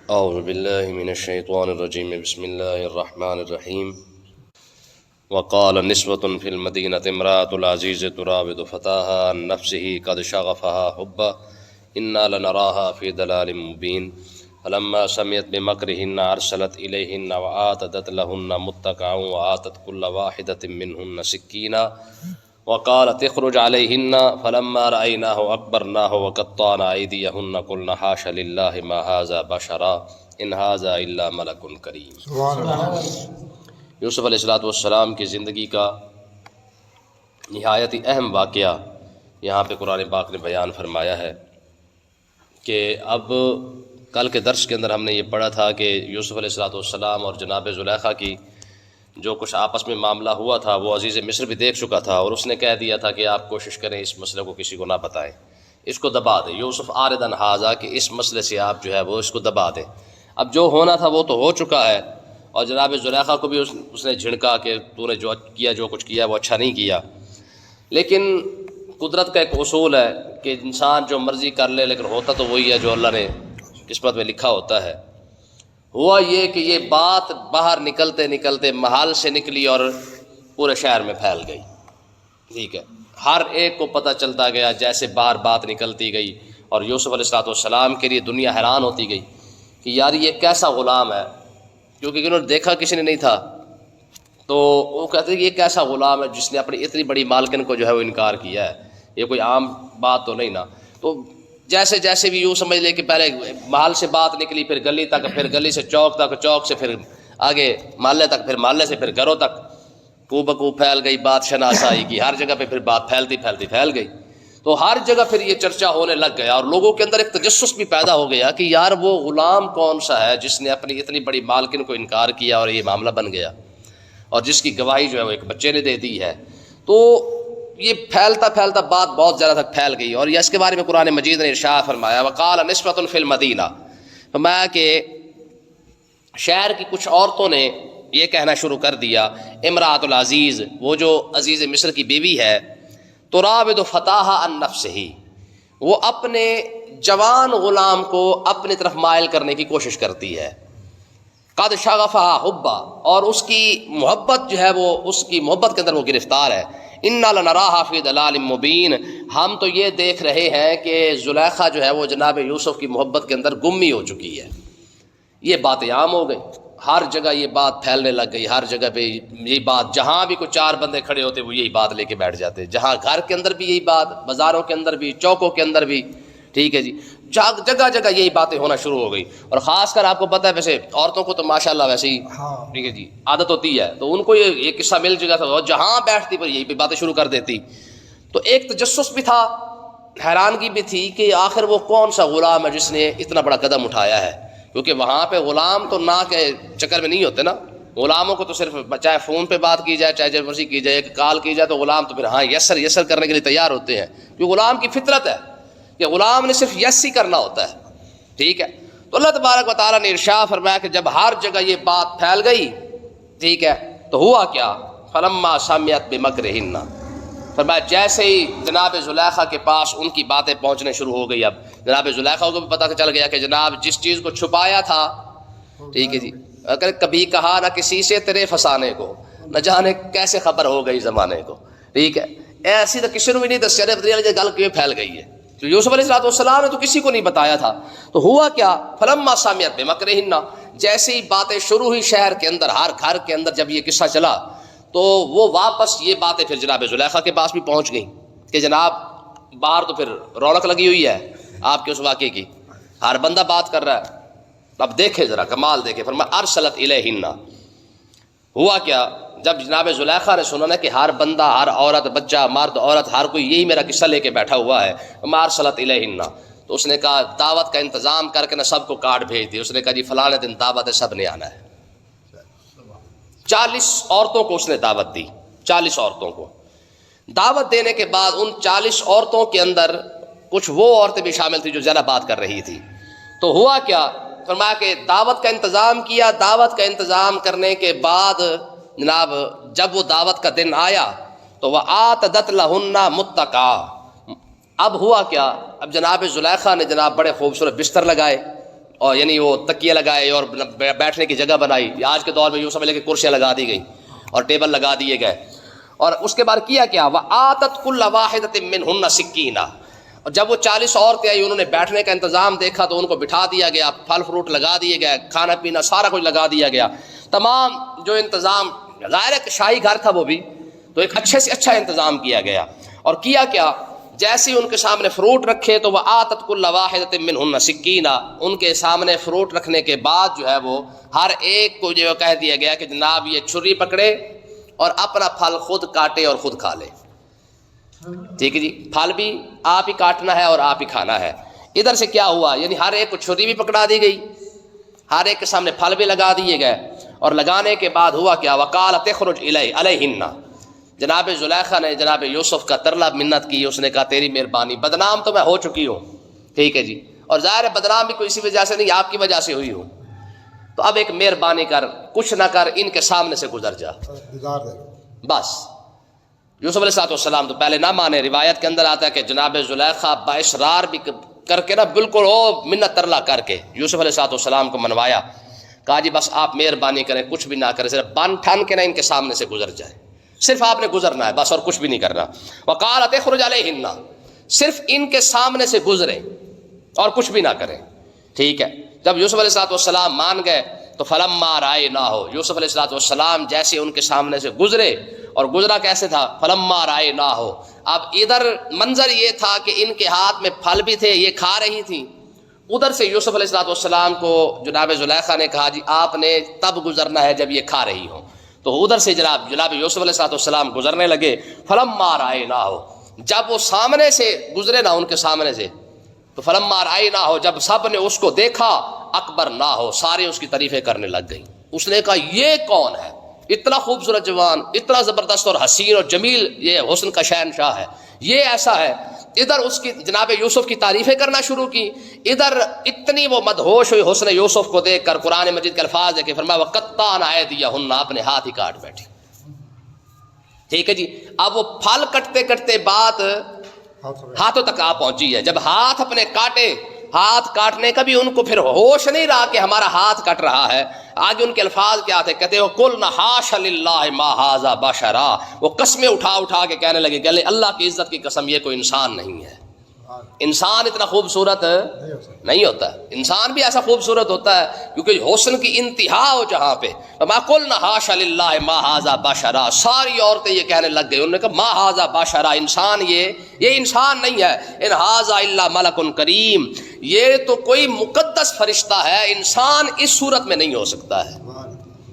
اعوذ باللہ من الشیطان الرجیم بسم اللہ الرحمن الرحیم وقال نسوة في المدینة امرأة العزیز تراود فتاها عن نفسه قد شغفها حبا انا لنراها في ضلال مبین فلما سمعت بمکرهن ارسلت الیہن وآتت لهن متکعا وآتت كل واحدة منهن سکینا وقالت اخرج علیہن فلما رأیناه اکبرناه وقطعن ایدیہن قلن حاش للہ ما ھذا بشرا ان ھذا الا ملک کریم۔ یوسف علیہ السلام کی زندگی کا نہایت ہی اہم واقعہ یہاں پہ قرآن پاک نے بیان فرمایا ہے کہ اب کل کے درس کے اندر ہم نے یہ پڑھا تھا کہ یوسف علیہ السلام اور جناب زلیخا کی جو کچھ آپس میں معاملہ ہوا تھا وہ عزیز مصر بھی دیکھ چکا تھا، اور اس نے کہہ دیا تھا کہ آپ کوشش کریں اس مسئلے کو کسی کو نہ بتائیں، اس کو دبا دیں۔ یوسف آردن ھذا کہ اس مسئلے سے آپ جو ہے وہ اس کو دبا دیں۔ اب جو ہونا تھا وہ تو ہو چکا ہے، اور جناب زلیخا کو بھی اس نے جھڑکا کہ تو نے جو کچھ کیا وہ اچھا نہیں کیا، لیکن قدرت کا ایک اصول ہے کہ انسان جو مرضی کر لے لیکن ہوتا تو وہی ہے جو اللہ نے قسمت میں لکھا ہوتا ہے۔ ہوا یہ کہ یہ بات باہر نکلتے نکلتے محل سے نکلی اور پورے شہر میں پھیل گئی، ٹھیک ہے، ہر ایک کو پتہ چلتا گیا جیسے باہر بات نکلتی گئی، اور یوسف علیہ السلام کے لیے دنیا حیران ہوتی گئی کہ یار یہ کیسا غلام ہے، کیونکہ انہوں نے دیکھا کسی نے نہیں تھا، تو وہ کہتے ہیں کہ یہ کیسا غلام ہے جس نے اپنی اتنی بڑی مالکن کو جو ہے وہ انکار کیا ہے، یہ کوئی عام بات تو نہیں نا۔ تو جیسے جیسے بھی یوں سمجھ لے کہ پہلے محل سے بات نکلی، پھر گلی تک، پھر گلی سے چوک تک، چوک سے پھر آگے محلے تک، پھر محلے سے پھر گھروں تک کو بکو پھیل گئی بات، شناسائی کی ہر جگہ پہ پھر بات پھیلتی پھیلتی پھیل گئی، تو ہر جگہ پھر یہ چرچا ہونے لگ گیا، اور لوگوں کے اندر ایک تجسس بھی پیدا ہو گیا کہ یار وہ غلام کون سا ہے جس نے اپنی اتنی بڑی مالکن کو انکار کیا اور یہ معاملہ بن گیا، اور جس کی گواہی جو ہے وہ ایک بچے نے دے دی ہے۔ تو یہ پھیلتا پھیلتا بات بہت زیادہ تک پھیل گئی، اور اس کے بارے میں قرآن مجید نے ارشاد فرمایا وقال نسوة فی المدینہ، فرمایا کہ شہر کی کچھ عورتوں نے یہ کہنا شروع کر دیا، امرأۃ العزیز، وہ جو عزیز مصر کی بیوی ہے، تراود فتاها عن نفسه، وہ اپنے جوان غلام کو اپنی طرف مائل کرنے کی کوشش کرتی ہے، قد شغفها حبا، اور اس کی محبت جو ہے وہ اس کی محبت کے اندر وہ گرفتار ہے، انا لنراها فی ضلال مبین، ہم تو یہ دیکھ رہے ہیں کہ زلیخا جو ہے وہ جناب یوسف کی محبت کے اندر گمی ہو چکی ہے۔ یہ باتیں عام ہو گئی، ہر جگہ یہ بات پھیلنے لگ گئی، ہر جگہ پہ یہی بات، جہاں بھی کوئی چار بندے کھڑے ہوتے وہ یہی بات لے کے بیٹھ جاتے، جہاں گھر کے اندر بھی یہی بات، بازاروں کے اندر بھی، چوکوں کے اندر بھی، ٹھیک ہے جی، جگہ جگہ یہی باتیں ہونا شروع ہو گئی۔ اور خاص کر آپ کو پتہ ہے ویسے عورتوں کو تو ماشاءاللہ ویسے ہی ٹھیک ہے جی عادت ہوتی ہے، تو ان کو یہ قصہ مل جگہ تھا، جہاں بیٹھتی پر یہی پہ باتیں شروع کر دیتی۔ تو ایک تجسس بھی تھا، حیرانگی بھی تھی کہ آخر وہ کون سا غلام ہے جس نے اتنا بڑا قدم اٹھایا ہے، کیونکہ وہاں پہ غلام تو نہ کے چکر میں نہیں ہوتے نا، غلاموں کو تو صرف چاہے فون پہ بات کی جائے، چاہے جب مرضی کی جائے، ایک کال کی جائے تو غلام تو پھر ہاں یسر کرنے کے لیے تیار ہوتے ہیں، کیونکہ غلام کی فطرت ہے کہ غلام نے صرف یس ہی کرنا ہوتا ہے، ٹھیک ہے۔ تو اللہ تبارک و تعالیٰ نے ارشاد فرمایا کہ جب ہر جگہ یہ بات پھیل گئی، ٹھیک ہے، تو ہوا کیا، فلما سمعت بمکرہن، فرمایا جیسے ہی جناب زلیخا کے پاس ان کی باتیں پہنچنے شروع ہو گئی، اب جناب زلیخا کو بھی پتہ چل گیا کہ جناب جس چیز کو چھپایا تھا، ٹھیک ہے جی، اگر کبھی کہا نہ کسی سے تیرے فسانے کو، نہ جانے کیسے خبر ہو گئی زمانے کو، ٹھیک ہے، ایسی تو کسی نے بھی نہیں دسیا، گل کیوں پھیل گئی ہے، تو یوسف علیہ السلام نے تو کسی کو نہیں بتایا تھا۔ تو ہوا کیا، فلما سمعت بمکرہن، جیسے ہی باتیں شروع ہوئی شہر کے اندر، ہر گھر کے اندر جب یہ قصہ چلا، تو وہ واپس یہ باتیں پھر جناب زلیخا کے پاس بھی پہنچ گئیں کہ جناب باہر تو پھر رونق لگی ہوئی ہے آپ کے اس واقعے کی، ہر بندہ بات کر رہا ہے، اب دیکھے ذرا کمال دیکھے، فرمایا ارسلت الیہن، ہوا کیا، جب جناب زلیخا نے سنا نا کہ ہر بندہ، ہر عورت، بچہ، مرد، عورت، ہر کوئی یہی میرا قصہ لے کے بیٹھا ہوا ہے، ارسلت الیہن، تو اس نے کہا دعوت کا انتظام کر کے نہ سب کو کارڈ بھیج دی، اس نے کہا جی فلاں دن دعوت ہے، سب نے آنا ہے۔ 40 عورتوں کو اس نے دعوت دی، 40 عورتوں کو دعوت دینے کے بعد ان 40 عورتوں کے اندر کچھ وہ عورتیں بھی شامل تھی جو زیادہ بات کر رہی تھی۔ تو ہوا کیا، فرمایا کہ دعوت کا انتظام کیا، دعوت کا انتظام کرنے کے بعد جناب جب وہ دعوت کا دن آیا تو وہ آتدت لہن متکا، اب ہوا کیا، اب جناب زلیخا نے جناب بڑے خوبصورت بستر لگائے اور یعنی وہ تکیے لگائے اور بیٹھنے کی جگہ بنائی. آج کے دور میں یوں سمجھ لے کہ کرسیاں لگا دی گئی اور ٹیبل لگا دیے گئے. اور اس کے بعد کیا کیا, وَآتَتْ كُلَّ وَاحِدَةٍ مِّنْهُنَّ سِكِّينًا. اور جب وہ 40 عورتیں آئی, انہوں نے بیٹھنے کا انتظام دیکھا تو ان کو بٹھا دیا گیا, پھل فروٹ لگا دیے گئے, کھانا پینا سارا کچھ لگا دیا گیا. تمام جو انتظام, ظاہر ہے کہ شاہی گھر تھا وہ بھی, تو ایک اچھے سے اچھا انتظام کیا گیا. اور کیا کیا, جیسے ان کے سامنے فروٹ رکھے تو وَآتَتْ كُلَّ وَاحِدَةٍ مِّنْهُنَّ سِكِّينًا. ان کے سامنے فروٹ رکھنے کے بعد جو ہے وہ ہر ایک کو جو کہہ دیا گیا کہ جناب یہ چھری پکڑے اور اپنا پھل خود کاٹے اور خود کھا لے. ٹھیک ہے جی, پھل بھی آپ ہی کاٹنا ہے اور آپ ہی کھانا ہے. ادھر سے کیا ہوا, یعنی ہر ایک کو چھری بھی پکڑا دی گئی, ہر ایک کے سامنے پھل بھی لگا دیے گئے. اور لگانے کے بعد ہوا کیا, وَقَالَتْ اخْرُجْ عَلَيْهِنَّ. جناب زلیخا نے جناب یوسف کا ترلا منت کی. اس نے کہا تیری مہربانی, بدنام تو میں ہو چکی ہوں, ٹھیک ہے جی, اور ظاہر ہے بدنام بھی کوئی اسی وجہ سے نہیں, آپ کی وجہ سے ہوئی ہوں, تو اب ایک مہربانی کر, کچھ نہ کر, ان کے سامنے سے گزر جا بس. یوسف علیہ السلام تو پہلے نہ مانے. روایت کے اندر آتا ہے کہ جناب زلیخا باصرار بھی کر کے نا, بالکل وہ منت ترلا کر کے یوسف علیہ السلام کو منوایا. کہا جی بس آپ مہربانی کریں, کچھ بھی نہ کریں, صرف بن ٹھن کے نا ان کے سامنے سے گزر جائے, صرف آپ نے گزرنا ہے بس, اور کچھ بھی نہیں کرنا. وقالت اخرج علیہن, صرف ان کے سامنے سے گزرے اور کچھ بھی نہ کریں. ٹھیک ہے, جب یوسف علیہ السلام مان گئے تو فلما رأیناہ, یوسف علیہ السلام جیسے ان کے سامنے سے گزرے, اور گزرا کیسے تھا, فلما رأیناہ. اب ادھر منظر یہ تھا کہ ان کے ہاتھ میں پھل بھی تھے, یہ کھا رہی تھیں. ادھر سے یوسف علیہ السلام کو جناب زلیخا نے کہا جی آپ نے تب گزرنا ہے جب یہ کھا رہی ہوں. تو ادھر سے جناب یوسف علیہ السلام گزرنے لگے. فلما رأیناہ, جب وہ سامنے سے گزرے نا ان کے سامنے سے, تو فلما رأیناہ, جب سب نے اس کو دیکھا, اکبر نہ ہو, سارے اس کی تعریفیں کرنے لگ گئی. اس نے کہا یہ کون ہے, اتنا خوبصورت جوان, اتنا زبردست اور حسین اور جمیل, یہ حسن کا شہنشاہ ہے, یہ ایسا ہے. ادھر اس کی جناب یوسف کی تعریفیں کرنا شروع کی. ادھر اتنی وہ مدہوش ہوئی حسن یوسف کو دیکھ کر, قرآن مجید کے الفاظ ہے کہ فرمایا وَقَطَّعْنَ أَيْدِيَهُنَّ, اپنے ہاتھ ہی کاٹ بیٹھی. ٹھیک ہے جی, اب وہ پھل کٹتے کٹتے بات ہاتھوں تک آ پہنچی ہے. جب ہاتھ اپنے کاٹے, ہاتھ کاٹنے کا بھی ان کو پھر ہوش نہیں رہا کہ ہمارا ہاتھ کٹ رہا ہے. آگے ان کے الفاظ کیا تھے, کہتے ہو قُلْنَا حَاشَ لِلَّهِ مَا هَٰذَا بَشَرًا. وہ قسمیں اٹھا کے کہنے لگے کہ اللہ کی عزت کی قسم, یہ کوئی انسان نہیں ہے. انسان اتنا خوبصورت نہیں ہوتا, انسان بھی ایسا خوبصورت ہوتا ہے کیونکہ حسن کی انتہا ہو جہاں پہ. ما قلنا حاشا للہ ما ھذا بشرا, ساری عورتیں یہ کہنے لگ گئی, انہوں نے کہا ما ھذا بشرا, انسان یہ انسان نہیں ہے. ان ھذا الا ملک کریم, یہ تو کوئی مقدس فرشتہ ہے, انسان اس صورت میں نہیں ہو سکتا ہے.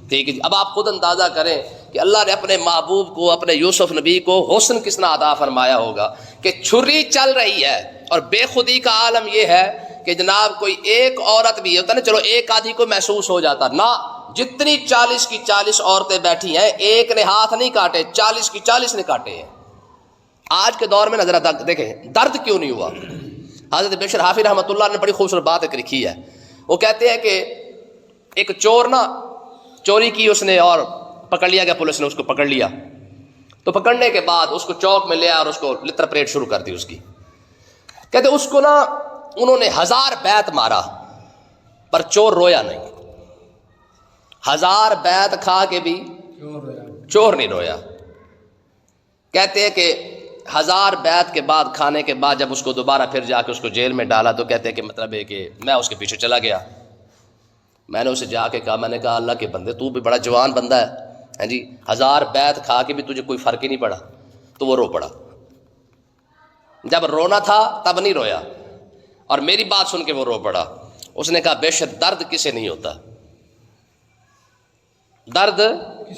ٹھیک ہے جی, اب آپ خود اندازہ کریں کہ اللہ نے اپنے محبوب کو, اپنے یوسف نبی کو حسن کس نہ عطا فرمایا ہوگا کہ چھری چل رہی ہے. اور بے خودی کا عالم یہ ہے کہ جناب کوئی ایک عورت بھی ہوتا نا, چلو ایک آدھی کو محسوس ہو جاتا نا, جتنی 40 کی 40 عورتیں بیٹھی ہیں, ایک نے ہاتھ نہیں کاٹے, 40 کی 40 نے کاٹے ہیں. آج کے دور میں نظر دیکھیں درد کیوں نہیں ہوا. حضرت بشر حافظ رحمۃ اللہ نے بڑی خوبصورت بات ایک لکھی ہے. وہ کہتے ہیں کہ ایک چور نا چوری کی اس نے, اور پکڑ لیا گیا, پولیس نے اس کو پکڑ لیا. تو پکڑنے کے بعد اس کو چوک میں لیا اور اس کو لتر پریٹ شروع کر دی اس کی. کہتے اس کو نا انہوں نے 1000 بیت مارا پر چور رویا نہیں. 1000 بیت کھا کے بھی چور نہیں رویا. کہتے ہیں کہ 1000 بیت کے بعد, کھانے کے بعد جب اس کو دوبارہ پھر جا کے اس کو جیل میں ڈالا, تو کہتے ہیں کہ مطلب ہے کہ میں اس کے پیچھے چلا گیا. میں نے اسے جا کے کہا, میں نے کہا اللہ کے بندے تو بھی بڑا جوان بندہ ہے جی, 1000 بیت کھا کے بھی تجھے کوئی فرق ہی نہیں پڑا. تو وہ رو پڑا. جب رونا تھا تب نہیں رویا, اور میری بات سن کے وہ رو پڑا. اس نے کہا بے شک درد کسے نہیں ہوتا, درد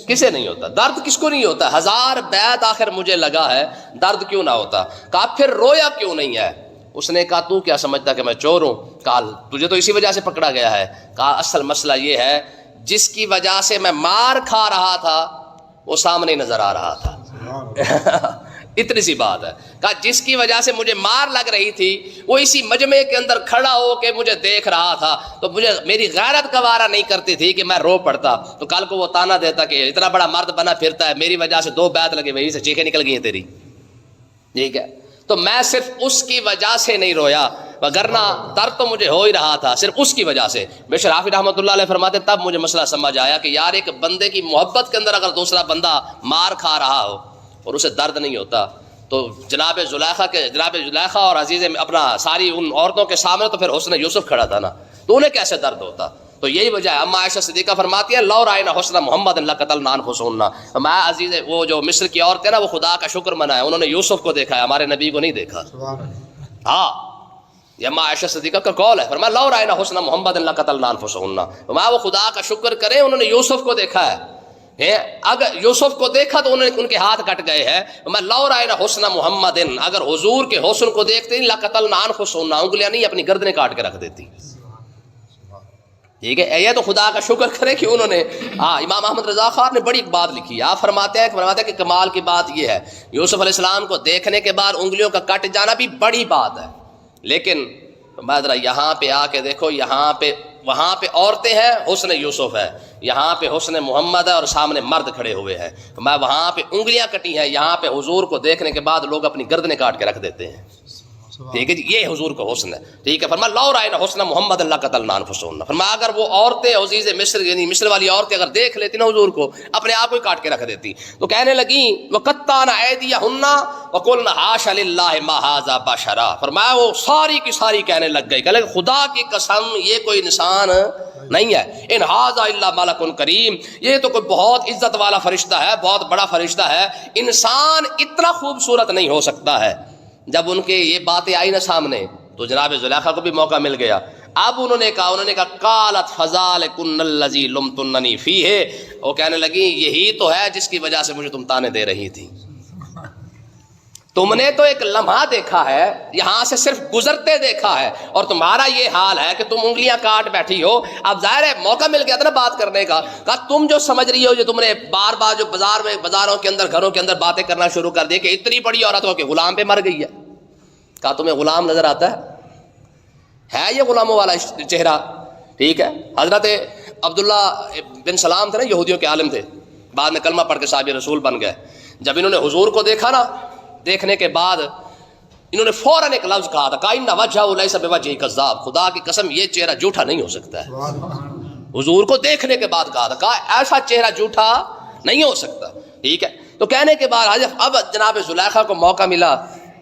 کسے نہیں ہوتا, درد کس کو نہیں ہوتا. 1000 بیت آخر مجھے لگا ہے, درد کیوں نہ ہوتا. کہا پھر رویا کیوں نہیں ہے. اس نے کہا تو کیا سمجھتا کہ میں چور ہوں. کہا تجھے تو اسی وجہ سے پکڑا گیا ہے. کہا اصل مسئلہ یہ ہے جس کی وجہ سے میں مار کھا رہا تھا وہ سامنے نظر آ رہا تھا. اتنی سی بات ہے. کہا جس کی وجہ سے مجھے مار لگ رہی تھی وہ اسی مجمع کے اندر کھڑا ہو کے مجھے دیکھ رہا تھا, تو مجھے میری غیرت گوارا نہیں کرتی تھی کہ میں رو پڑتا. تو کل کو وہ تانا دیتا کہ اتنا بڑا مرد بنا پھرتا ہے, میری وجہ سے 2 بیت لگے, وہیں سے چیخیں نکل گئی ہیں تیری. ٹھیک ہے, تو میں صرف اس کی وجہ سے نہیں رویا، وگرنہ درد تو مجھے ہو ہی رہا تھا صرف اس کی وجہ سے۔ بشر حافظ رحمۃ اللہ علیہ فرماتے تب مجھے مسئلہ سمجھ آیا کہ یار ایک بندے کی محبت کے اندر اگر دوسرا بندہ مار کھا رہا ہو اور اسے درد نہیں ہوتا تو جناب زلیخا اور عزیز اپنا ساری ان عورتوں کے سامنے تو پھر حسن یوسف کھڑا تھا نا، تو انہیں کیسے درد ہوتا؟ تو یہی وجہ ہے۔ اما عائشہ صدیقہ فرماتی ہے لو رائنا حسن محمد اللہ قتلنا انفسنا، میں عزیز وہ جو مصر کی عورتیں نا وہ خدا کا شکر منائے، انہوں نے یوسف کو دیکھا ہے، ہمارے نبی کو نہیں دیکھا۔ ہاں یہ اما عائشہ صدیقہ کا قول ہے، فرمایا لو رائنا حسن محمد اللہ قتلنا انفسنا، میں وہ خدا کا شکر کریں انہوں نے یوسف کو دیکھا ہے۔ اگر یوسف کو دیکھا تو انہوں نے ان کے ہاتھ کٹ گئے ہیں۔ میں لو رائنا حسن محمد، اگر حضور کے حسن کو دیکھتے لقتلنا انفسنا، انگلیاں نہیں اپنی گردنیں کاٹ کے رکھ دیتی۔ ٹھیک ہے، یہ تو خدا کا شکر کرے کہ انہوں نے امام احمد رضا خان نے بڑی ایک بات لکھی ہے، آپ فرماتے ہیں کہ کمال کی بات یہ ہے یوسف علیہ السلام کو دیکھنے کے بعد انگلیوں کا کٹ جانا بھی بڑی بات ہے، لیکن ذرا یہاں پہ آ کے دیکھو، وہاں پہ عورتیں ہیں حسن یوسف ہے، یہاں پہ حسن محمد ہے اور سامنے مرد کھڑے ہوئے ہیں، وہاں پہ انگلیاں کٹی ہیں، یہاں پہ حضور کو دیکھنے کے بعد لوگ اپنی گردنیں کاٹ کے رکھ دیتے ہیں۔ ٹھیک ہے جی، یہ حضور کا حسن ہے۔ ٹھیک ہے، فرمایا لو رائنا حسن محمد اللہ قتلنا انفسنا، فرمایا اگر وہ عورتیں عزیز مصر یعنی مصر والی عورتیں اگر دیکھ لیتی نا حضور کو اپنے آپ کو ہی کاٹ کے رکھ دیتی۔ تو کہنے لگیں وقطعنا ایدیہن وقلن حاشا للہ ما ھذا بشرا، فرمایا وہ ساری کی ساری کہنے لگ گئی، کہ خدا کی قسم یہ کوئی انسان نہیں ہے، ان ھذا الا ملک کریم، یہ تو کوئی بہت عزت والا فرشتہ ہے، بہت بڑا فرشتہ ہے، انسان اتنا خوبصورت نہیں ہو سکتا ہے۔ جب ان کے یہ باتیں آئی نا سامنے تو جناب زلیخا کو بھی موقع مل گیا۔ اب انہوں نے کہا قالت فذلکن الذی لمتننی فیہ، وہ کہنے لگی یہی تو ہے جس کی وجہ سے مجھے تم تانے دے رہی تھی، تم نے تو ایک لمحہ دیکھا ہے، یہاں سے صرف گزرتے دیکھا ہے، اور تمہارا یہ حال ہے کہ تم انگلیاں کاٹ بیٹھی ہو۔ اب ظاہر ہے موقع مل گیا تھا نا بات کرنے کا، کہا تم جو سمجھ رہی ہو، جو تم نے بار بار جو بازاروں کے اندر گھروں کے اندر باتیں کرنا شروع کر دی کہ اتنی بڑی عورت ہو کہ غلام پہ مر گئی ہے، کہا تمہیں غلام نظر آتا ہے یہ غلاموں والا چہرہ؟ ٹھیک ہے، حضرت عبداللہ بن سلام تھے نا، یہودیوں کے عالم تھے، بعد میں کلمہ پڑھ کے صحابی رسول بن گئے۔ جب انہوں نے حضور کو دیکھا نا، دیکھنے کے بعد انہوں نے فوراً ایک لفظ کہا تھا کہ وجهه ليس بوجه كذاب، خدا کی قسم یہ چہرہ جھوٹا نہیں ہو سکتا ہے۔ حضور کو دیکھنے کے بعد کہا ایسا چہرہ جھوٹا نہیں ہو سکتا۔ ٹھیک ہے، تو کہنے کے بعد اب جناب زلیخا کو موقع ملا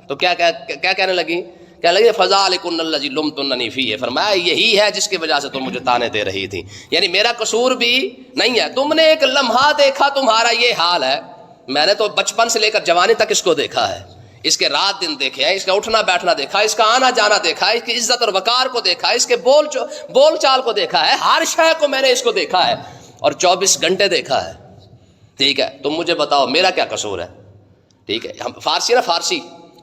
تو کیا کہنے لگی؟ کہنے لگی فذلکن الذی لمتننی فیہ، فرمایا یہی ہے جس کی وجہ سے تم مجھے تانے دے رہی تھی، یعنی میرا قصور بھی نہیں ہے، تم نے ایک لمحہ دیکھا، تمہارا یہ حال ہے، میں نے تو بچپن سے لے کر جوانی تک اس کو دیکھا ہے، اس کے رات دن دیکھے ہیں، اس کا اٹھنا بیٹھنا دیکھا ہے، اس کا آنا جانا دیکھا ہے، اس کی عزت اور وقار کو دیکھا ہے، اس کے بول چال کو دیکھا ہے، ہر شے کو میں نے اس کو دیکھا ہے، اور 24 گھنٹے دیکھا ہے۔ ٹھیک ہے، تم مجھے بتاؤ میرا کیا قصور ہے؟ ٹھیک ہے، ہم فارسی نا،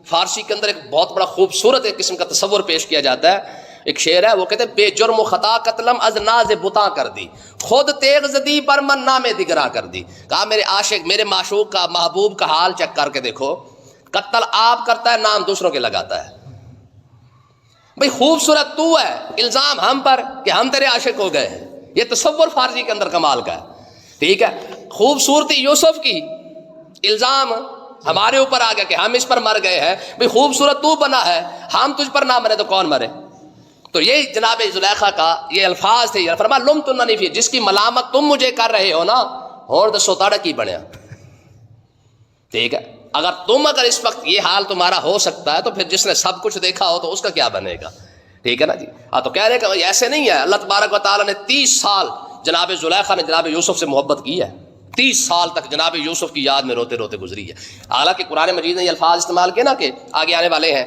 فارسی کے اندر ایک بہت بڑا خوبصورت ایک قسم کا تصور پیش کیا جاتا ہے، ایک شعر ہے، وہ کہتے ہیں بے جرم و خطا قتلم از ناز بتاں کر دی، خود تیغ زدی پر من نام دگراں کر دی۔ کہا میرے عاشق، میرے معشوق کا، محبوب کا حال چیک کر کے دیکھو، قتل آپ کرتا ہے، نام دوسروں کے لگاتا ہے۔ بھئی خوبصورت تو ہے، الزام ہم پر کہ ہم تیرے عاشق ہو گئے ہیں، یہ تصور فارسی کے اندر کمال کا ہے۔ ٹھیک ہے، خوبصورتی یوسف کی، الزام ہمارے اوپر آ گیا کہ ہم اس پر مر گئے ہیں۔ بھئی خوبصورت تو بنا ہے، ہم تجھ پر نہ مرے تو کون مرے؟ تو یہ جناب زلیخا کا یہ الفاظ تھے، فرمایا لمتننی فیہ، جس کی ملامت تم مجھے کر رہے ہو نا، ہون دسو تاڑا کی بنیا۔ ٹھیک ہے، اگر اس وقت یہ حال تمہارا ہو سکتا ہے تو پھر جس نے سب کچھ دیکھا ہو تو اس کا کیا بنے گا؟ ٹھیک ہے نا جی، تو کہہ رہے کہ ایسے نہیں ہے، اللہ تبارک و تعالیٰ نے 30 سال جناب زلیخا نے جناب یوسف سے محبت کی ہے، 30 سال تک جناب یوسف کی یاد میں روتے روتے گزری ہے۔ حالانکہ قرآن مجید نے یہ الفاظ استعمال کیے نا کہ آگے آنے والے ہیں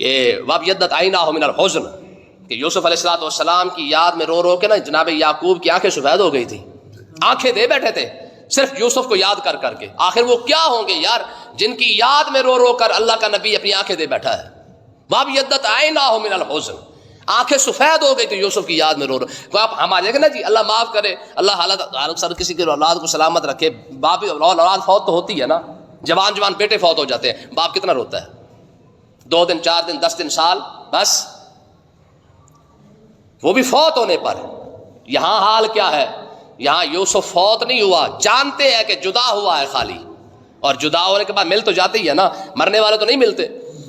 کہ وَابْيَضَّتْ عَيْنَاهُ مِنَ الْحُزْنِ، کہ یوسف علیہ السلام کی یاد میں رو رو کے نا جناب یعقوب کی آنکھیں سفید ہو گئی تھی، آنکھیں دے بیٹھے تھے صرف یوسف کو یاد کر کر کے۔ آخر وہ کیا ہوں گے یار جن کی یاد میں رو رو کر اللہ کا نبی اپنی آنکھیں دے بیٹھا ہے۔ وَابْيَضَّتْ عَيْنَاهُ مِنَ الْحُزْنِ، آنکھیں سفید ہو گئی تھی یوسف کی یاد میں رو رہے۔ تو آپ ہمارے نا جی اللہ معاف کرے، اللہ حالت سر کسی کے اولاد کو سلامت رکھے، باپ اولاد فوت تو ہوتی ہے نا، جوان بیٹے فوت ہو جاتے ہیں، باپ کتنا روتا ہے؟ 2 دن 4 دن 10 دن سال بس، وہ بھی فوت ہونے پر۔ یہاں حال کیا ہے؟ یہاں یوسف فوت نہیں ہوا، جانتے ہیں کہ جدا ہوا ہے خالی، اور جدا ہونے کے بعد مل تو جاتے ہی ہے نا، مرنے والے تو نہیں ملتے۔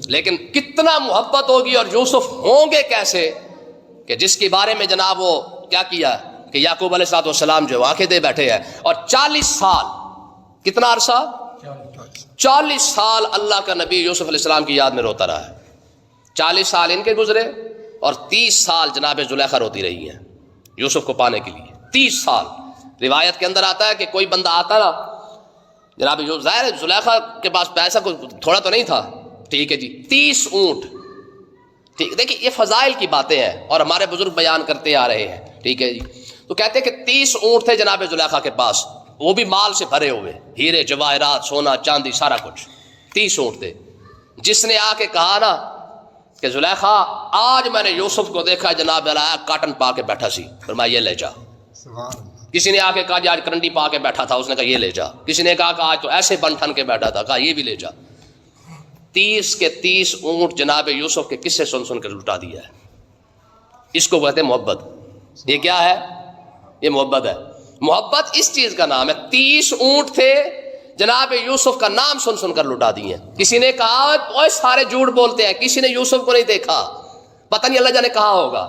لیکن کتنا محبت ہوگی اور یوسف ہوں گے کیسے کہ جس کے بارے میں جناب وہ کیا کیا کہ یعقوب علیہ الصلوۃ والسلام جو آنکھیں دے بیٹھے ہیں اور 40 سال، کتنا عرصہ؟ 40 سال اللہ کا نبی یوسف علیہ السلام کی یاد میں روتا رہا ہے. 40 سال ان کے گزرے اور 30 سال جناب زلیخا روتی رہی ہیں یوسف کو پانے کے لیے. 30 سال. روایت کے اندر آتا ہے کہ کوئی بندہ آتا نا جناب، ظاہر زلیخا کے پاس پیسہ کوئی تھوڑا تو نہیں تھا، ٹھیک ہے جی، 30 اونٹ. ٹھیک، دیکھیے یہ فضائل کی باتیں ہیں اور ہمارے بزرگ بیان کرتے آ رہے ہیں، ٹھیک ہے جی. تو کہتے ہیں کہ 30 اونٹ تھے جناب زلیخا کے پاس، وہ بھی مال سے بھرے ہوئے، ہیرے جواہرات سونا چاندی سارا کچھ. 30 اونٹ تھے. جس نے آ کے کہا نا کہ زلیخا آج میں نے یوسف کو دیکھا جناب کاٹن پا کے بیٹھا سی، فرمایا یہ لے جا. کسی نے آ کے کہا جی آج کرنڈی پا کے بیٹھا تھا، اس نے کہا یہ لے جا. کسی نے کہا کہ آج تو ایسے بن ٹھن کے بیٹھا تھا، کہا یہ بھی لے جا. 30 کے 30 اونٹ جناب یوسف کے قصے سن سن کے لٹا دیا ہے. اس کو کہتے ہیں محبت. یہ کیا ہے؟ یہ محبت ہے. محبت اس چیز کا نام ہے. 30 اونٹ تھے جناب یوسف کا نام سن سن کر لٹا دیے. کسی نے کہا اوے سارے جھوٹ بولتے ہیں، کسی نے یوسف کو نہیں دیکھا، پتہ نہیں اللہ جانے کہاں ہوگا.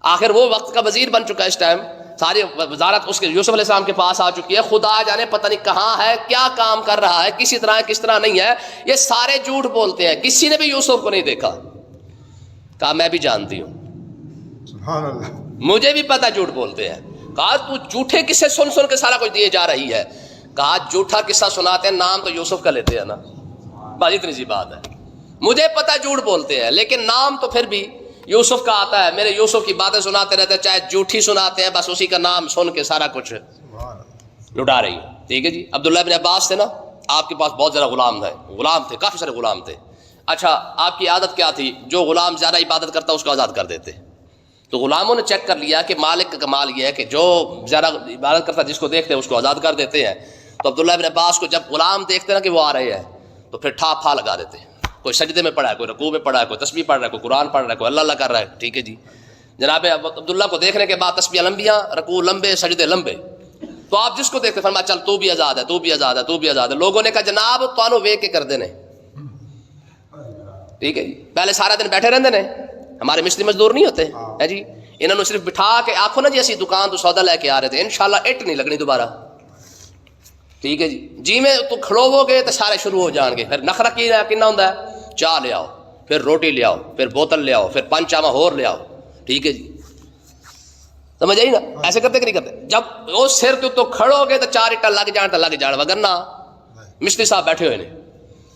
آخر وہ وقت کا وزیر بن چکا ہے، اس ٹائم ساری وزارت اس کے یوسف علیہ السلام کے پاس آ چکی ہے. خدا جانے پتہ نہیں کہاں ہے، کیا کام کر رہا ہے، کسی طرح کس طرح نہیں ہے. یہ سارے جھوٹ بولتے ہیں، کسی نے بھی یوسف کو نہیں دیکھا. کہا میں بھی جانتی ہوں، سبحان اللہ، مجھے بھی پتہ جھوٹ بولتے ہیں. کہا تو جھوٹے قصے سن سن کے سارا کچھ دیے جا رہی ہے. کہا جھوٹا قصہ سناتے ہیں، نام تو یوسف کا لیتے ہیں نا، بس اتنی سی بات ہے. مجھے پتہ جھوٹ بولتے ہیں لیکن نام تو پھر بھی یوسف کا آتا ہے. میرے یوسف کی باتیں سناتے رہتے ہیں، چاہے جھوٹی سناتے ہیں، بس اسی کا نام سن کے سارا کچھ لٹا رہی ہے. ٹھیک ہے جی. عبداللہ بن عباس تھے نا، آپ کے پاس بہت زیادہ غلام تھے، کافی سارے غلام تھے. اچھا آپ کی عادت کیا تھی؟ جو غلام زیادہ عبادت کرتا اس کو آزاد کر دیتے. تو غلاموں نے چیک کر لیا کہ مالک کا کمال یہ ہے کہ جو زیادہ عبادت کرتا جس کو دیکھتے ہیں اس کو آزاد کر دیتے ہیں. تو عبداللہ بن عباس کو جب غلام دیکھتے نا کہ وہ آ رہے ہیں تو پھر ٹھا پھا لگا دیتے. کوئی سجدے میں پڑھا ہے، کوئی رکوع میں پڑھا ہے، کوئی تسبیح پڑھ رہا ہے، کوئی قرآن پڑھ رہا ہے، کوئی اللہ اللہ کر رہا ہے. ٹھیک ہے جی. جناب عبداللہ کو دیکھنے کے بعد تسبیح لمبیاں، رکوع لمبے، سجدے لمبے. تو آپ جس کو دیکھتے فرمایا چل تو بھی آزاد ہے، تو بھی آزاد ہے، تو بھی آزاد ہے. لوگوں نے کہا جناب تانوں ویک کے کر دینے. ٹھیک ہے جی. پہلے سارا دن بیٹھے رہتے نے، ہمارے مستری مزدور نہیں ہوتے ہے جی، انہوں نے صرف بٹھا کے آنکھوں نا جی اسی دکان تو سودا لے کے آ رہے تھے، انشاءاللہ اٹ نہیں لگنی دوبارہ. ٹھیک ہے جی. جی میں تو کھڑو گے تو سارے شروع ہو جان گے. پھر نخرہ کنا ہوتا ہے، چاہ لے آؤ، پھر روٹی لے آؤ، پھر بوتل لے آؤ، پھر 5 چاواں ہور لے آؤ. ٹھیک ہے جی. سمجھ آئی نا؟ ایسے کرتے کہ نہیں کرتے؟ جب وہ سر تو کھڑو گے تو 4 اٹا لگ جان تو لگ جان، وگرنہ مستری صاحب بیٹھے ہوئے نے.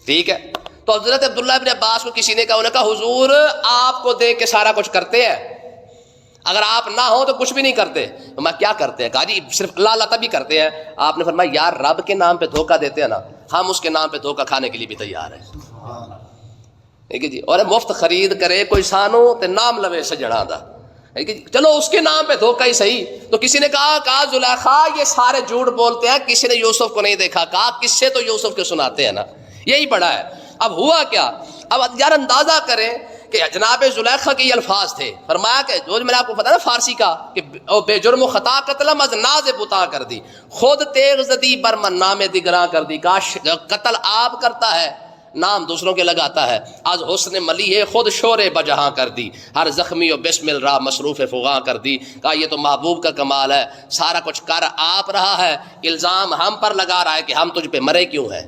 ٹھیک ہے. تو حضرت عبداللہ ابن عباس کو کسی نے کہا، انہوں نے کہا حضور آپ کو دیکھ کے سارا کچھ کرتے ہیں، اگر آپ نہ ہو تو کچھ بھی نہیں کرتے. میں کیا کرتے ہیں؟ کہا جی صرف اللہ اللہ تبھی کرتے ہیں. آپ نے فرمایا یار رب کے نام پہ دھوکہ دیتے ہیں نا، ہم اس کے نام پہ دھوکہ کھانے کے لیے بھی تیار ہیں. ٹھیک ہے جی. اور مفت خرید کرے کوئی سانو تے نام لوے سجنا دا. ٹھیک ہے جی. چلو اس کے نام پہ دھوکہ ہی صحیح. تو کسی نے کہا زلیخا یہ سارے جھوٹ بولتے ہیں، کسی نے یوسف کو نہیں دیکھا. کہا کس سے تو یوسف کے سناتے ہیں نا، یہی بڑا ہے. اب ہوا کیا؟ اب یار اندازہ کریں کہ جناب زلیخا کے یہ الفاظ تھے. فرمایا کہ جو میں نے آپ کو پتا نا فارسی کا کہ بے جرم و خطا قتلم از ناز بتا کر دی، خود تیغ زدی بر من نام دگراں کر دی. کاش قتل آپ کرتا ہے، نام دوسروں کے لگاتا ہے. از حسن ملی ہے خود شور بجہاں کر دی، ہر زخمی و بسمل را مصروف فغاں کر دی. کہا یہ تو محبوب کا کمال ہے، سارا کچھ کر آپ رہا ہے، الزام ہم پر لگا رہا ہے کہ ہم تجھ پہ مرے کیوں ہیں.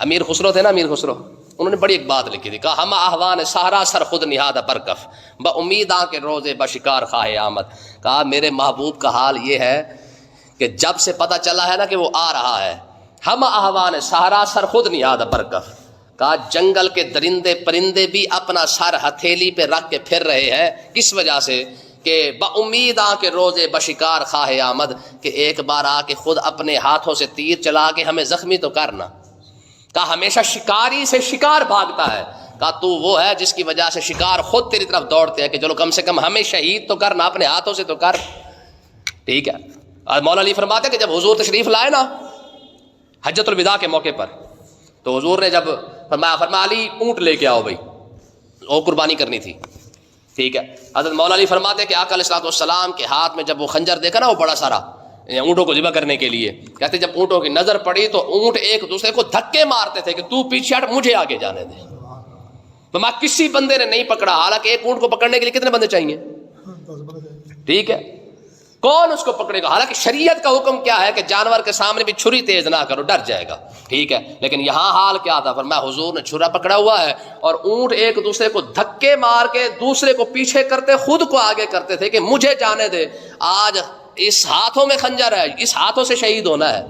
امیر خسرو تھے نا، امیر خسرو، انہوں نے بڑی ایک بات لکھی تھی. کہا ہم احوان سہرا سر خود نہاد برکف با امید آ کے روزے بشکار خواہ آمد. کہا میرے محبوب کا حال یہ ہے کہ جب سے پتہ چلا ہے نا کہ وہ آ رہا ہے، ہم احوان سہرا سر خود نہاد برکف. کہا جنگل کے درندے پرندے بھی اپنا سر ہتھیلی پہ رکھ کے پھر رہے ہیں. کس وجہ سے؟ کہ با امید آ کے روزے بشکار خواہ آمد، کہ ایک بار آ کے خود اپنے ہاتھوں سے تیر چلا کے ہمیں زخمی تو کرنا. کہا ہمیشہ شکاری سے شکار بھاگتا ہے. کہا تو وہ ہے جس کی وجہ سے شکار خود تیری طرف دوڑتے ہیں کہ چلو کم سے کم ہمیں شہید تو کرنا، اپنے ہاتھوں سے تو کر. ٹھیک ہے. اور مولا علی فرماتے کہ جب حضور تشریف لائے نا حجۃ الوداع کے موقع پر، تو حضور نے جب فرمایا علی اونٹ لے کے آؤ بھائی، وہ قربانی کرنی تھی. ٹھیک ہے. حضرت مولا علی فرماتے کہ آقا علیہ الصلوۃ والسلام کے ہاتھ میں جب وہ خنجر دیکھا نا، وہ بڑا سارا اونٹوں کو ذبح کرنے کے لیے، کہتے جب اونٹوں کی نظر پڑی تو اونٹ ایک دوسرے کو دھکے مارتے تھے کہ تو پیچھے ہٹ، مجھے آگے جانے دے. فرمایا کسی بندے نے نہیں پکڑا، حالانکہ ایک اونٹ کو پکڑنے کے لیے کتنے بندے چاہیے؟ ٹھیک ہے، کون اس کو پکڑے گا؟ حالانکہ شریعت کا حکم کیا ہے کہ جانور کے سامنے بھی چھری تیز نہ کرو، ڈر جائے گا، ٹھیک ہے، لیکن یہاں حال کیا تھا؟ فرمایا حضور نے چھرا پکڑا ہوا ہے اور اونٹ ایک دوسرے کو دھکے مار کے دوسرے کو پیچھے کرتے خود کو آگے کرتے تھے کہ مجھے جانے دے، آج اس ہاتھوں میں خنجر ہے، اس ہاتھوں سے شہید ہونا ہے۔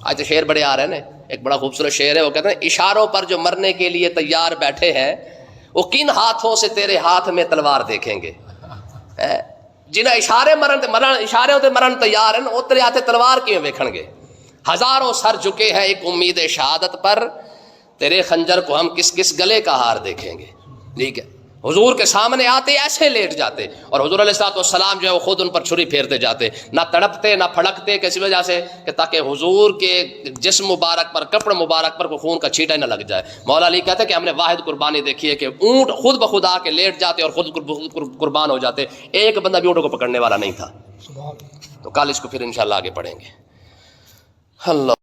آج تو شعر بڑے آ رہے ہیں نا، ایک بڑا خوبصورت شعر ہے، وہ کہتے ہیں اشاروں پر جو مرنے کے لیے تیار بیٹھے ہیں وہ کن ہاتھوں سے تیرے ہاتھ میں تلوار دیکھیں گے۔ جنہیں اشارے اشارے ہوتے مرن تیار ہیں وہ تیرے ہاتھ تلوار کیوں ویکھن گے؟ ہزاروں سر جھکے ہیں ایک امید شہادت پر، تیرے خنجر کو ہم کس کس گلے کا ہار دیکھیں گے۔ ٹھیک ہے، حضور کے سامنے آتے ایسے لیٹ جاتے اور حضور علیہ الصلوۃ والسلام جو ہے وہ خود ان پر چھری پھیرتے جاتے، نہ تڑپتے نہ پھڑکتے، کسی وجہ سے کہ تاکہ حضور کے جسم مبارک پر، کپڑ مبارک پر کوئی خون کا چھینٹا نہ لگ جائے۔ مولا علی کہتے ہیں کہ ہم نے واحد قربانی دیکھی ہے کہ اونٹ خود بخود آ کے لیٹ جاتے اور خود قربان ہو جاتے، ایک بندہ بھی اونٹوں کو پکڑنے والا نہیں تھا۔ تو کل اس کو پھر انشاءاللہ آگے پڑھیں گے۔ اللہ